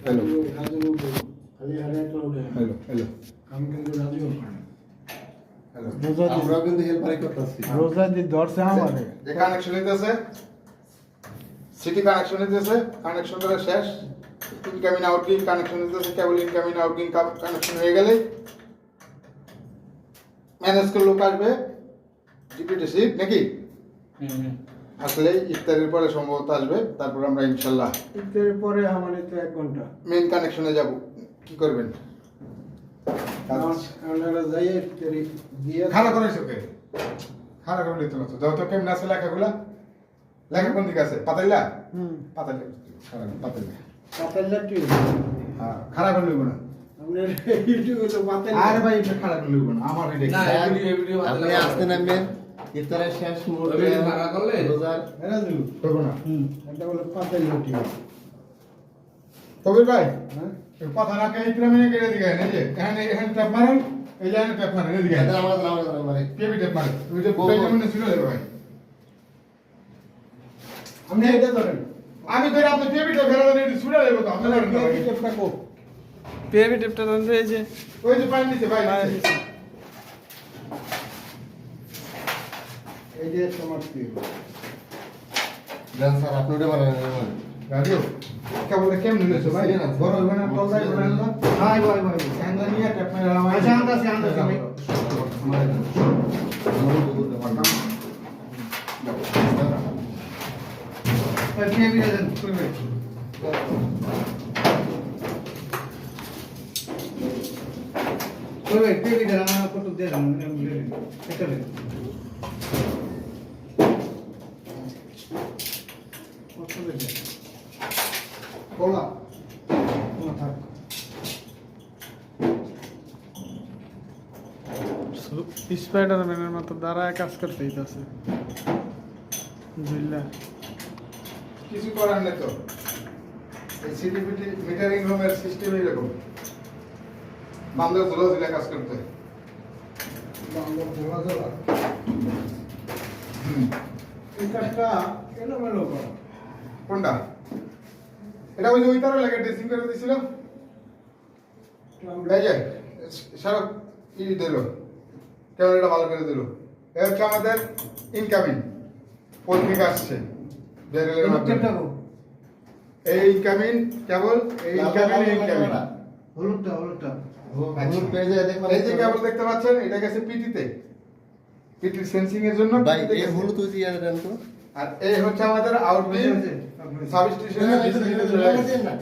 Hello Raju খালি হারিয়ে উঠে হ্যালো হ্যালো আমি কিন্তু রাজু হ্যালো রোজা আমরাও কিন্তু হেল্পারি করতেছি রোজা দি ধরছে আমারে যে কানেকশন নিতেছে সিটি কানেকশন নিতেছে কানেকশন করা শেষ ইনকামিং আউটগোয়িং কানেকশন নিতেছে কেবল ইনকামিং আউটগোয়িং কানেকশন হয়ে গেলে ম্যানেজ করে লোক আসবে ডিপিটিসি নাকি আসলে ইফতারের পরে সম্ভবত আসবে তারপর আমরা ইনশাল্লাহ ইফতারের পরে আমাদের তো 1 ঘন্টা মেইন কানেকশনে যাব কি করবেন আমরা যাই ইফতারি দিয়ে খানা করেছো কে খানা করে নিতে হতো যত কেমন আছে লেখাগুলা লেখা কোন দিকে আছে পাতাইলা পাতাইলা পাতাইলা পাতাল কি হ্যাঁ খারাপ করে লইব না আমরা ইউটিউবে তো পাতাল আরে ভাই এটা খারাপ করে লইব না আমার এটা না এই ভিডিও আপনি আসতে নামবেন ইফতারের শেষ মুহূর্তে ভিডিও ভাড়া করলে রোজার রাজু করব না এটা বলে পাতাল রুটি কবির ভাই হ্যাঁ এই কথা না কে ইতরা মিনিট কেটে দিগা না যে এখানে এখানে ট্যাপ মারেন এই লাইনে ট্যাপ মারেন এদিকে আমাদের পেবি ট্যাপ মারেন ওই যে পেবি মানে ছিল রে ভাই আপনি এটা ধরেন আমি ধরে আপনি পেবি ট্যাপ ফেরা দেন এটা ছুড়ে দেব তো আপনি ধরেন না ভাই। টেপটা কো পেবি টেপটা টানতে এই যে ওই যে পানি নিচে ভাই নিচে। এই যে তোমার কি জান স্যার আপনি ওটা বানান রাজু কেবল কেমন নিছো ভাই বড় হইব না তল যাইব না না ভাই ভাই ভাই হ্যান্ডা নিয়ে ট্যাপ মারা আমার আচ্ছা আন্দাজ ভাই আপনি আমি দেন করবে করবে টিভি দেন আমার কত দেন এটা দেন কত দেন কোলা থাক স্পাইডারম্যানের মতো দাঁড়ায় কাজ করতে হইতাছে বুঝলা কিছু করার নেই তো এই সিটিপিটি মিটারিং রুমের সিস্টেম এরকম বান্দর ধুলো দিলে কাজ করতে হয়। বাংলা ধরা ধরা এই কাজটা এলোমেলো করো কোনটা এটা ওই যে ওই তারে লাগে ড্রেসিং করে দিছিল এই যে সারা ই দিল ক্যামেরাটা ভালো করে দিল এই হচ্ছে আমাদের ইনকামিং কোন দিকে আসছে বেরেলের মাধ্যমে এই ইনকামিং কেবল এই ইনকামিং ইনকামিং হলুদটা হলুদটা হলুদ পেজে দেখবেন এই যে কেবল দেখতে পাচ্ছেন এটা গেছে পিটিতে পিটি সেন্সিং এর জন্য ভাই PT তে এই গেছে। হলুদ ওই ইয়ার দেন তো আর এই হচ্ছে আমাদের আউটগোয়িং সাবস্টেশনের না, না, এটা ডিসপ্লে দেখেন না।